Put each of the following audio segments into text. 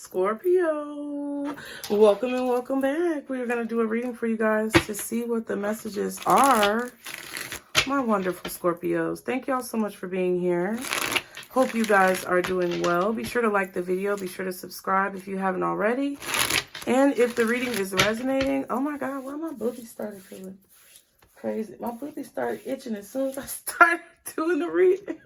Scorpio, welcome and welcome back. We're going to do a reading for you guys to see what the messages are. My wonderful Scorpios, thank y'all so much for being here. Hope you guys are doing well. Be sure to like the video. Be sure to subscribe if you haven't already. And if the reading is resonating, oh my God, why my booty started feeling crazy. My booty started itching as soon as I started doing the reading.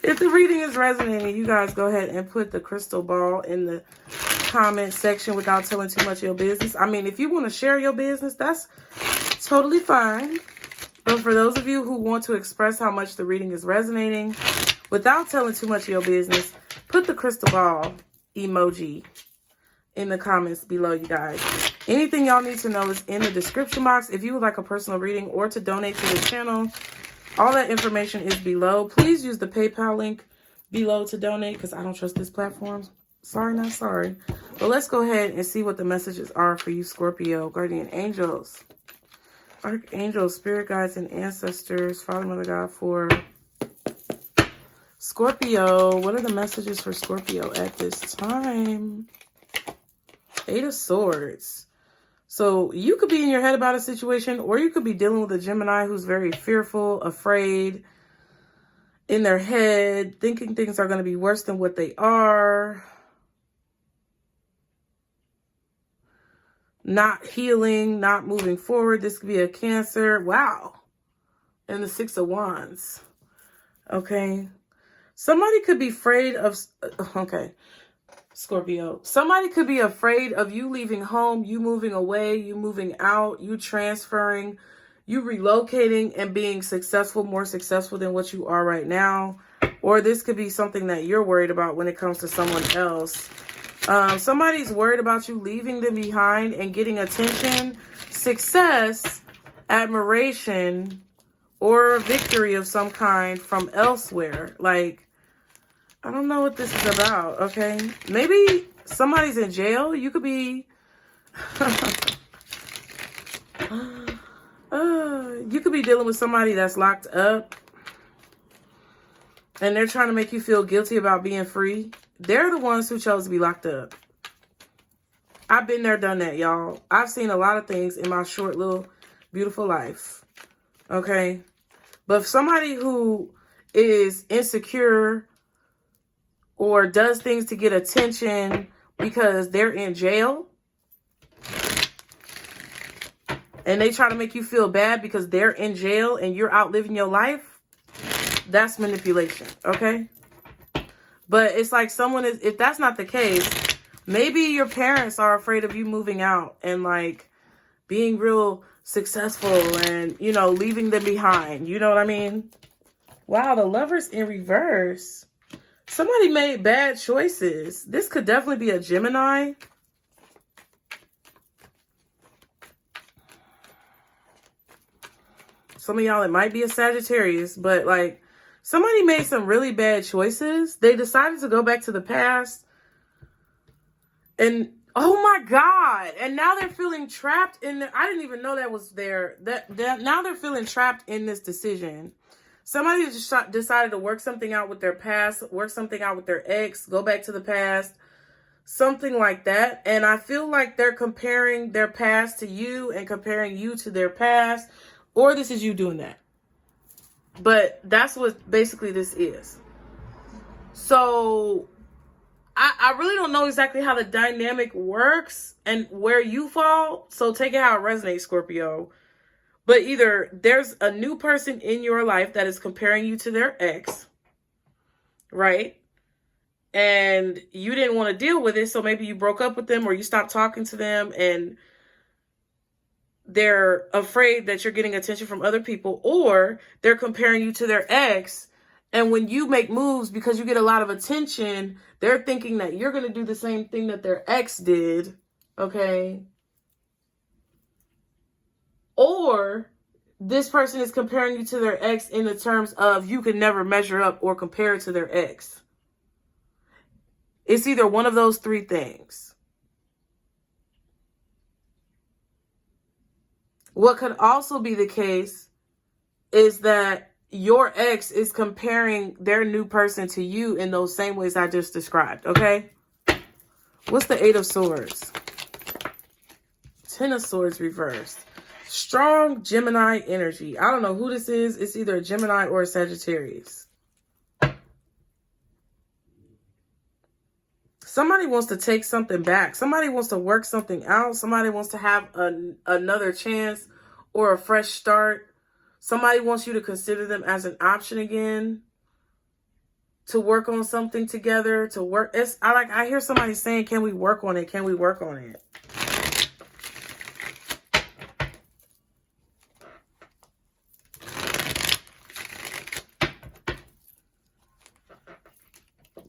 If the reading is resonating, you guys go ahead and put the crystal ball in the comment section without telling too much of your business. I mean, if you want to share your business, that's totally fine. But for those of you who want to express how much the reading is resonating without telling too much of your business, put the crystal ball emoji in the comments below, you guys. Anything y'all need to know is in the description box. If you would like a personal reading or to donate to the channel, all that information is below. Please use the PayPal link below to donate because I don't trust this platform. Sorry, not sorry. But let's go ahead and see what the messages are for you, Scorpio. Guardian angels, archangels, spirit guides, and ancestors. Father, Mother, God for Scorpio. What are the messages for Scorpio at this time? Eight of Swords. So you could be in your head about a situation, or you could be dealing with a Gemini who's very fearful, afraid, in their head, thinking things are going to be worse than what they are, not healing, not moving forward. This could be a Cancer. Wow. And the Six of Wands. Okay. Somebody could be afraid of, okay, Scorpio. Somebody could be afraid of you leaving home, you moving away, you moving out, you transferring, you relocating and being successful, more successful than what you are right now. Or this could be something that you're worried about when it comes to someone else. Somebody's worried about you leaving them behind and getting attention, success, admiration, or victory of some kind from elsewhere. Like, I don't know what this is about, okay? Maybe somebody's in jail. You could be... you could be dealing with somebody that's locked up. And they're trying to make you feel guilty about being free. They're the ones who chose to be locked up. I've been there, done that, y'all. I've seen a lot of things in my short, little, beautiful life. Okay? But if somebody who is insecure or does things to get attention because they're in jail and they try to make you feel bad because they're in jail and you're out living your life, that's manipulation, okay? But it's like someone is, if that's not the case, maybe your parents are afraid of you moving out and like being real successful and, you know, leaving them behind. You know what I mean? Wow, the Lovers in reverse. Somebody made bad choices. This could definitely be a Gemini. Some of y'all, it might be a Sagittarius, but like somebody made some really bad choices. They decided to go back to the past. And oh my God. And now they're feeling trapped in the, I didn't even know that was there. That now they're feeling trapped in this decision. Somebody just decided to work something out with their past, work something out with their ex, go back to the past, something like that. And I feel like they're comparing their past to you and comparing you to their past, or this is you doing that. But that's what basically this is. So I really don't know exactly how the dynamic works and where you fall. So take it how it resonates, Scorpio. But either there's a new person in your life that is comparing you to their ex, right? And you didn't want to deal with it, so maybe you broke up with them or you stopped talking to them and they're afraid that you're getting attention from other people, or they're comparing you to their ex, and when you make moves because you get a lot of attention, they're thinking that you're going to do the same thing that their ex did, okay? Or this person is comparing you to their ex in the terms of you can never measure up or compare to their ex. It's either one of those three things. What could also be the case is that your ex is comparing their new person to you in those same ways I just described, okay? What's the Eight of Swords? Ten of Swords reversed. Strong Gemini energy. I don't know who this is. It's either a Gemini or a Sagittarius. Somebody wants to take something back. Somebody wants to work something out. Somebody wants to have another chance or a fresh start. Somebody wants you to consider them as an option again. To work on something together. To work. I hear somebody saying, can we work on it? Can we work on it?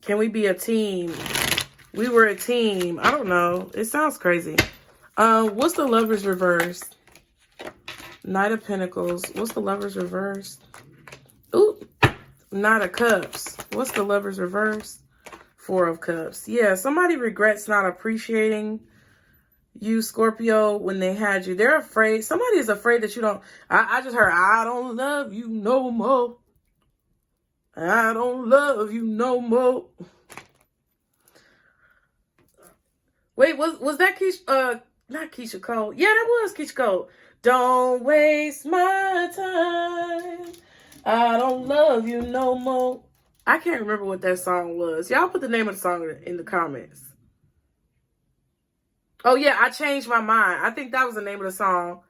Can we be a team? We were a team. I don't know. It sounds crazy. What's the Lover's reverse? Knight of Pentacles. What's the Lover's reverse? Ooh. Knight of Cups. What's the Lover's reverse? Four of Cups. Yeah, somebody regrets not appreciating you, Scorpio, when they had you. They're afraid. Somebody is afraid that you don't. I just heard, I don't love you no more. I don't love you no more. Wait, was that Keisha? Not Keisha Cole. Yeah, that was Keisha Cole. Don't waste my time. I don't love you no more. I can't remember what that song was. Y'all put the name of the song in the comments. Oh, yeah, I changed my mind. I think that was the name of the song.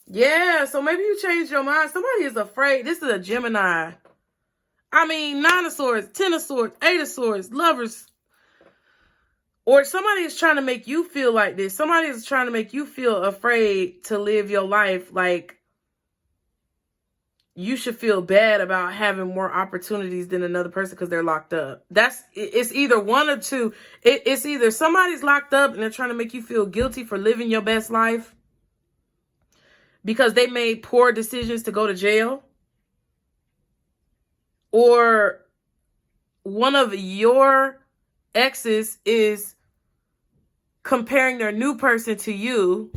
Yeah, so maybe you changed your mind. Somebody is afraid. This is a Gemini. I mean, Nine of Swords, Ten of Swords, Eight of Swords, Lovers. Or somebody is trying to make you feel like this. Somebody is trying to make you feel afraid to live your life like you should feel bad about having more opportunities than another person because they're locked up. It's either one or two. It's either somebody's locked up and they're trying to make you feel guilty for living your best life because they made poor decisions to go to jail. Or one of your exes is comparing their new person to you,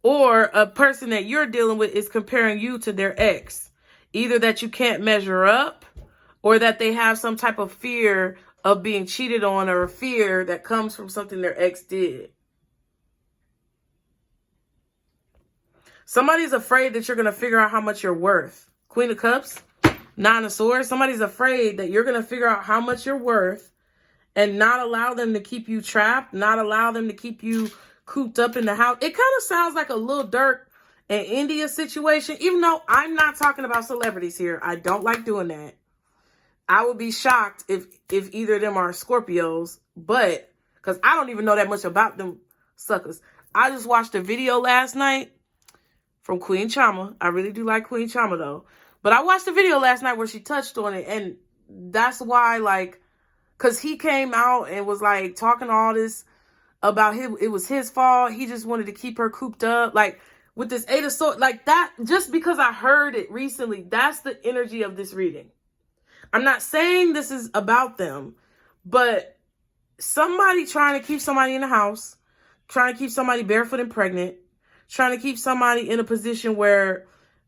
or a person that you're dealing with is comparing you to their ex. Either that you can't measure up, or that they have some type of fear of being cheated on, or a fear that comes from something their ex did. Somebody's afraid that you're going to figure out how much you're worth. Queen of Cups. Nine of Swords. Somebody's afraid that you're going to figure out how much you're worth and not allow them to keep you trapped, not allow them to keep you cooped up in the house. It kind of sounds like a Lil Durk and India situation, even though I'm not talking about celebrities here. I don't like doing that. I would be shocked if either of them are Scorpios, but because I don't even know that much about them suckers. I just watched a video last night from Queen Chama. I really do like Queen Chama though. But I watched a video last night where she touched on it. And that's why, like, because he came out and was, like, talking all this about it was his fault. He just wanted to keep her cooped up. Like, with this Eight of Swords, like that, just because I heard it recently, that's the energy of this reading. I'm not saying this is about them, but somebody trying to keep somebody in the house, trying to keep somebody barefoot and pregnant, trying to keep somebody in a position where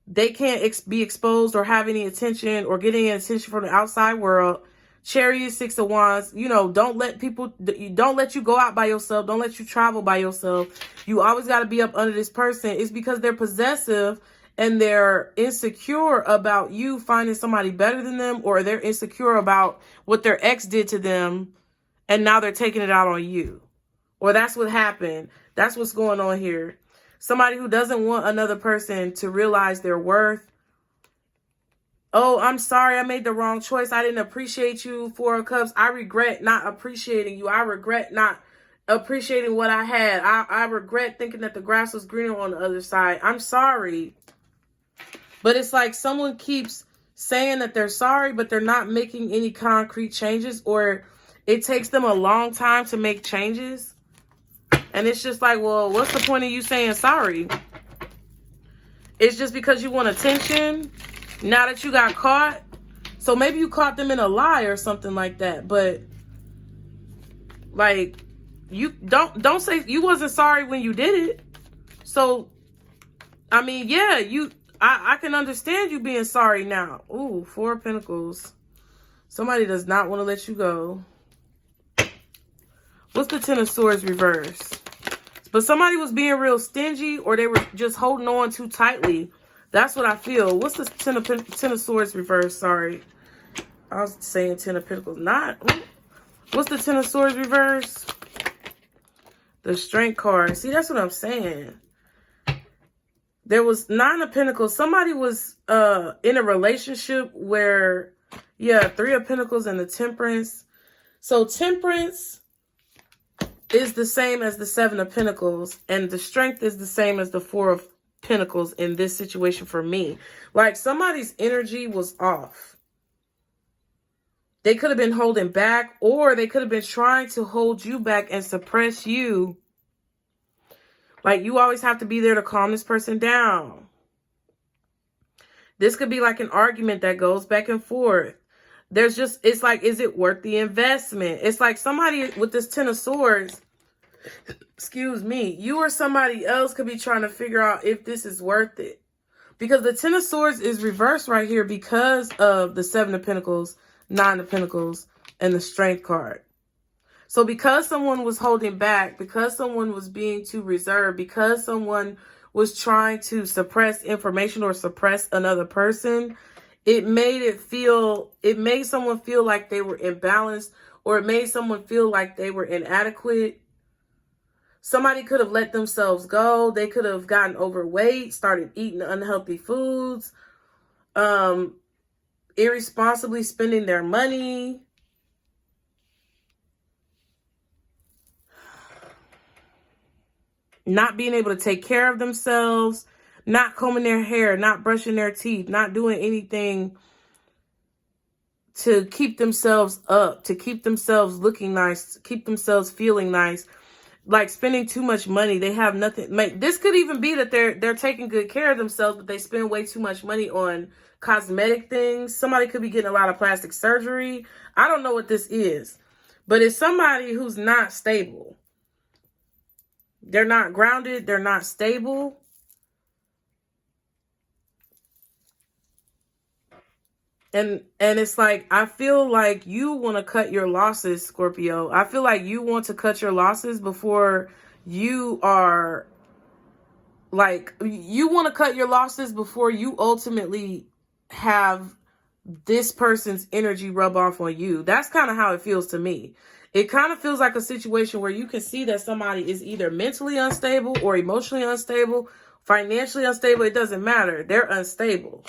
they can't be exposed or have any attention or get any attention from the outside world. Chariot, Six of Wands, you know, don't let you go out by yourself. Don't let you travel by yourself. You always got to be up under this person. It's because they're possessive and they're insecure about you finding somebody better than them, or they're insecure about what their ex did to them and now they're taking it out on you. Or that's what happened. That's what's going on here. Somebody who doesn't want another person to realize their worth. Oh, I'm sorry, I made the wrong choice. I didn't appreciate you, Four of Cups. I regret not appreciating you. I regret not appreciating what I had. I regret thinking that the grass was greener on the other side. I'm sorry. But it's like someone keeps saying that they're sorry, but they're not making any concrete changes, or it takes them a long time to make changes. And it's just like, well, what's the point of you saying sorry? It's just because you want attention now that you got caught. So maybe you caught them in a lie or something like that. But like, you don't say you wasn't sorry when you did it. So I mean, yeah, I can understand you being sorry now. Ooh, Four of Pentacles. Somebody does not want to let you go. What's the Ten of Swords reverse? But somebody was being real stingy, or they were just holding on too tightly. That's what I feel. What's the Ten of Swords reverse? Sorry. I was saying Ten of Pentacles. Not. What's the Ten of Swords reverse? The Strength card. See, that's what I'm saying. There was Nine of Pentacles. Somebody was in a relationship where, yeah, Three of Pentacles and the Temperance. So Temperance is the same as the Seven of Pentacles, and the Strength is the same as the Four of Pentacles in this situation for me. Like, somebody's energy was off. They could have been holding back, or they could have been trying to hold you back and suppress you. Like, you always have to be there to calm this person down. This could be like an argument that goes back and forth. There's just, it's like, is it worth the investment? It's like somebody with this Ten of Swords, excuse me, you or somebody else could be trying to figure out if this is worth it. Because the Ten of Swords is reversed right here because of the Seven of Pentacles, Nine of Pentacles, and the Strength card. So because someone was holding back, because someone was being too reserved, because someone was trying to suppress information or suppress another person, it made someone feel like they were imbalanced, or it made someone feel like they were inadequate. Somebody could have let themselves go. They could have gotten overweight, started eating unhealthy foods, irresponsibly spending their money. Not being able to take care of themselves, not combing their hair, not brushing their teeth, not doing anything to keep themselves up, to keep themselves looking nice, to keep themselves feeling nice. Like spending too much money. They have nothing. This could even be that they're taking good care of themselves, but they spend way too much money on cosmetic things. Somebody could be getting a lot of plastic surgery. I don't know what this is, but it's somebody who's not stable. They're not grounded. They're not stable. And it's like, I feel like you want to cut your losses, Scorpio. I feel like you want to cut your losses before you are, like, you want to cut your losses before you ultimately have this person's energy rub off on you. That's kind of how it feels to me. It kind of feels like a situation where you can see that somebody is either mentally unstable or emotionally unstable, financially unstable. It doesn't matter. They're unstable.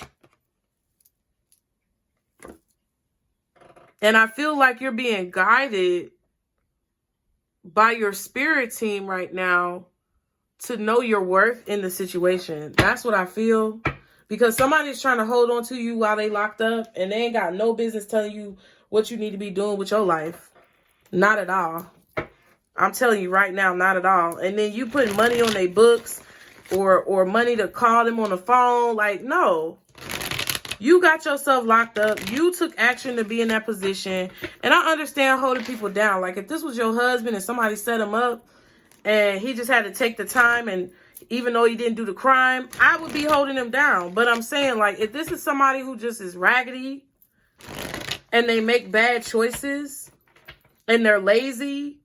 And I feel like you're being guided by your spirit team right now to know your worth in the situation. That's what I feel. Because somebody's trying to hold on to you while they locked up, and they ain't got no business telling you what you need to be doing with your life. Not at all. I'm telling you right now, not at all. And then you put money on their books or money to call them on the phone. Like, no. You got yourself locked up. You took action to be in that position. And I understand holding people down. Like, if this was your husband and somebody set him up and he just had to take the time, and even though he didn't do the crime, I would be holding him down. But I'm saying, like, if this is somebody who just is raggedy and they make bad choices and they're lazy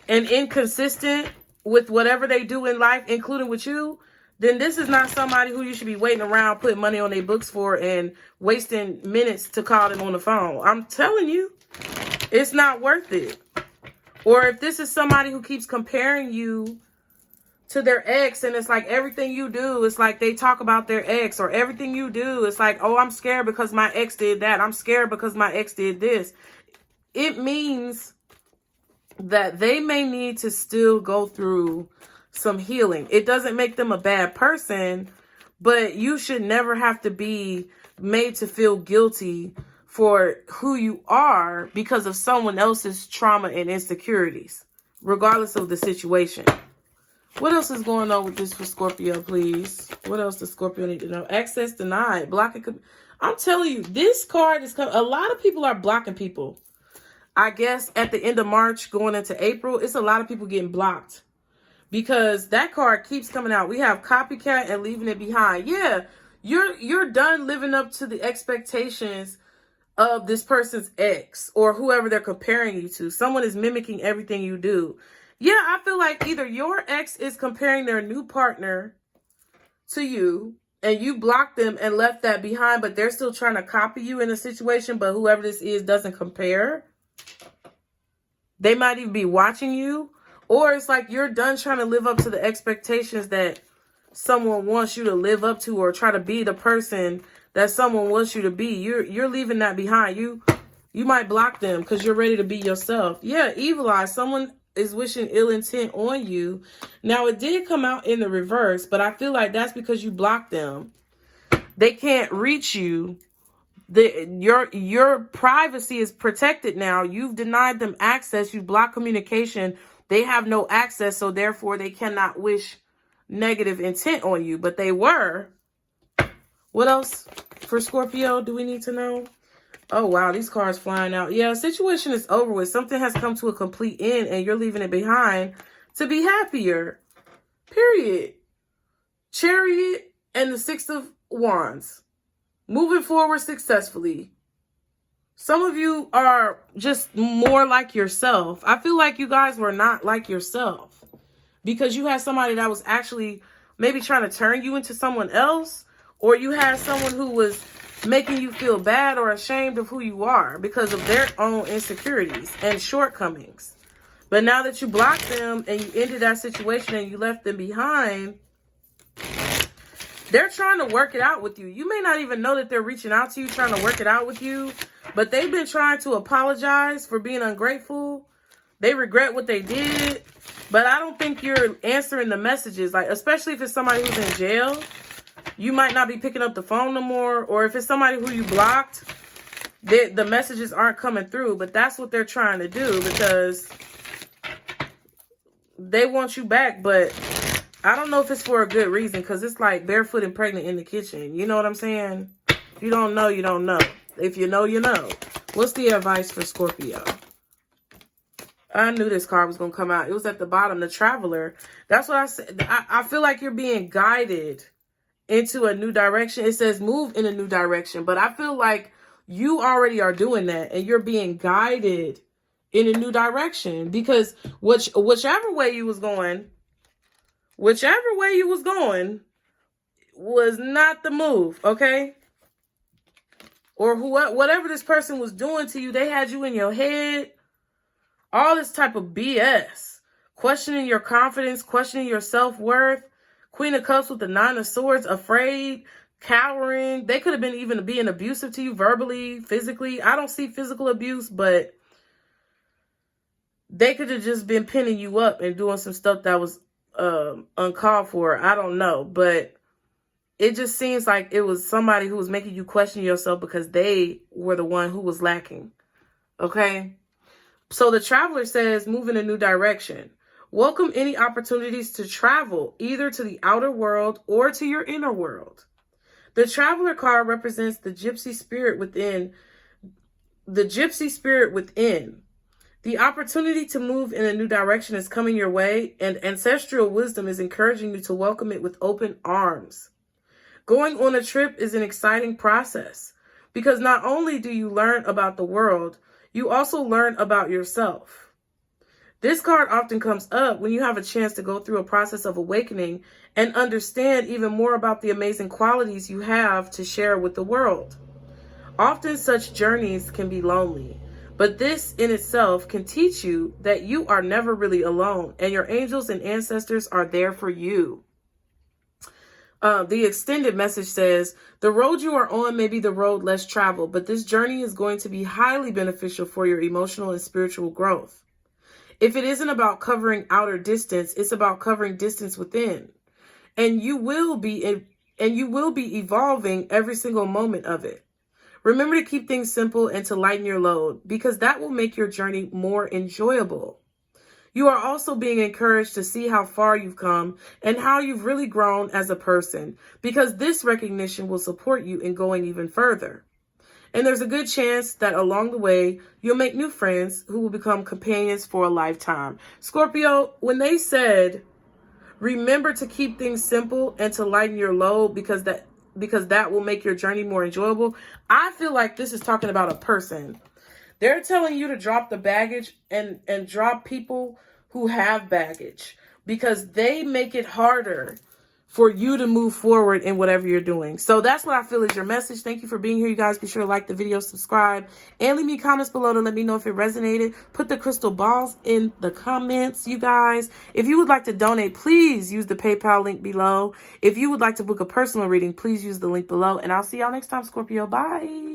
and inconsistent with whatever they do in life, including with you, then this is not somebody who you should be waiting around putting money on their books for and wasting minutes to call them on the phone. I'm telling you, it's not worth it. Or if this is somebody who keeps comparing you to their ex, and it's like everything you do, it's like they talk about their ex, or everything you do, it's like, oh, I'm scared because my ex did that. I'm scared because my ex did this. It means that they may need to still go through some healing. It doesn't make them a bad person, but you should never have to be made to feel guilty for who you are because of someone else's trauma and insecurities, regardless of the situation. What else is going on with this for Scorpio, please? What else does Scorpio need to know? Access denied. Blocking. I'm telling you, this card is coming. A lot of people are blocking people. I guess at the end of March, going into April, it's a lot of people getting blocked. Because that card keeps coming out. We have copycat and leaving it behind. Yeah, you're done living up to the expectations of this person's ex or whoever they're comparing you to. Someone is mimicking everything you do. Yeah, I feel like either your ex is comparing their new partner to you and you blocked them and left that behind, but they're still trying to copy you in a situation, but whoever this is doesn't compare. They might even be watching you. Or it's like you're done trying to live up to the expectations that someone wants you to live up to, or try to be the person that someone wants you to be. You're leaving that behind. You might block them because you're ready to be yourself. Yeah, evil eye. Someone is wishing ill intent on you. Now, it did come out in the reverse, but I feel like that's because you blocked them. They can't reach you. Your privacy is protected now. You've denied them access. You block communication. They have no access, so therefore they cannot wish negative intent on you, but they were. What else for Scorpio do we need to know? Oh, wow, these cards flying out. Yeah, situation is over with. Something has come to a complete end, and you're leaving it behind to be happier. Period. Chariot and the Six of Wands. Moving forward successfully. Some of you are just more like yourself. I feel like you guys were not like yourself because you had somebody that was actually maybe trying to turn you into someone else, or you had someone who was making you feel bad or ashamed of who you are because of their own insecurities and shortcomings. But now that you blocked them and you ended that situation and you left them behind, they're trying to work it out with you. You may not even know that they're reaching out to you, trying to work it out with you, but they've been trying to apologize for being ungrateful. They regret what they did, but I don't think you're answering the messages. Like, especially if it's somebody who's in jail, you might not be picking up the phone no more. Or if it's somebody who you blocked, the messages aren't coming through. But that's what they're trying to do because they want you back, but I don't know if it's for a good reason, because it's like barefoot and pregnant in the kitchen. You know what I'm saying? If you don't know, you don't know. If you know, you know. What's the advice for Scorpio? I knew this card was going to come out. It was at the bottom, the Traveler. That's what I said. I feel like you're being guided into a new direction. It says move in a new direction, but I feel like you already are doing that and you're being guided in a new direction, because whichever way you was going was not the move, okay? Or whatever this person was doing to you, they had you in your head. All this type of BS. Questioning your confidence, questioning your self-worth. Queen of Cups with the Nine of Swords, afraid, cowering. They could have been even being abusive to you verbally, physically. I don't see physical abuse, but they could have just been pinning you up and doing some stuff that was uncalled for. I don't know, but it just seems like it was somebody who was making you question yourself because they were the one who was lacking. Okay? So the Traveler says, move in a new direction. Welcome any opportunities to travel, either to the outer world or to your inner world. The Traveler card represents the gypsy spirit within. The opportunity to move in a new direction is coming your way, and ancestral wisdom is encouraging you to welcome it with open arms. Going on a trip is an exciting process because not only do you learn about the world, you also learn about yourself. This card often comes up when you have a chance to go through a process of awakening and understand even more about the amazing qualities you have to share with the world. Often such journeys can be lonely, but this in itself can teach you that you are never really alone and your angels and ancestors are there for you. The extended message says, the road you are on may be the road less traveled, but this journey is going to be highly beneficial for your emotional and spiritual growth. If it isn't about covering outer distance, it's about covering distance within. And you will be evolving every single moment of it. Remember to keep things simple and to lighten your load, because that will make your journey more enjoyable. You are also being encouraged to see how far you've come and how you've really grown as a person, because this recognition will support you in going even further. And there's a good chance that along the way, you'll make new friends who will become companions for a lifetime. Scorpio, when they said, remember to keep things simple and to lighten your load, because because that will make your journey more enjoyable. I feel like this is talking about a person. They're telling you to drop the baggage and drop people who have baggage, because they make it harder for you to move forward in whatever you're doing. So that's what I feel is your message. Thank you for being here, you guys. Be sure to like the video, subscribe, and leave me comments below to let me know if it resonated. Put the crystal balls in the comments, you guys. If you would like to donate, please use the PayPal link below. If you would like to book a personal reading, please use the link below. And I'll see y'all next time, Scorpio. Bye.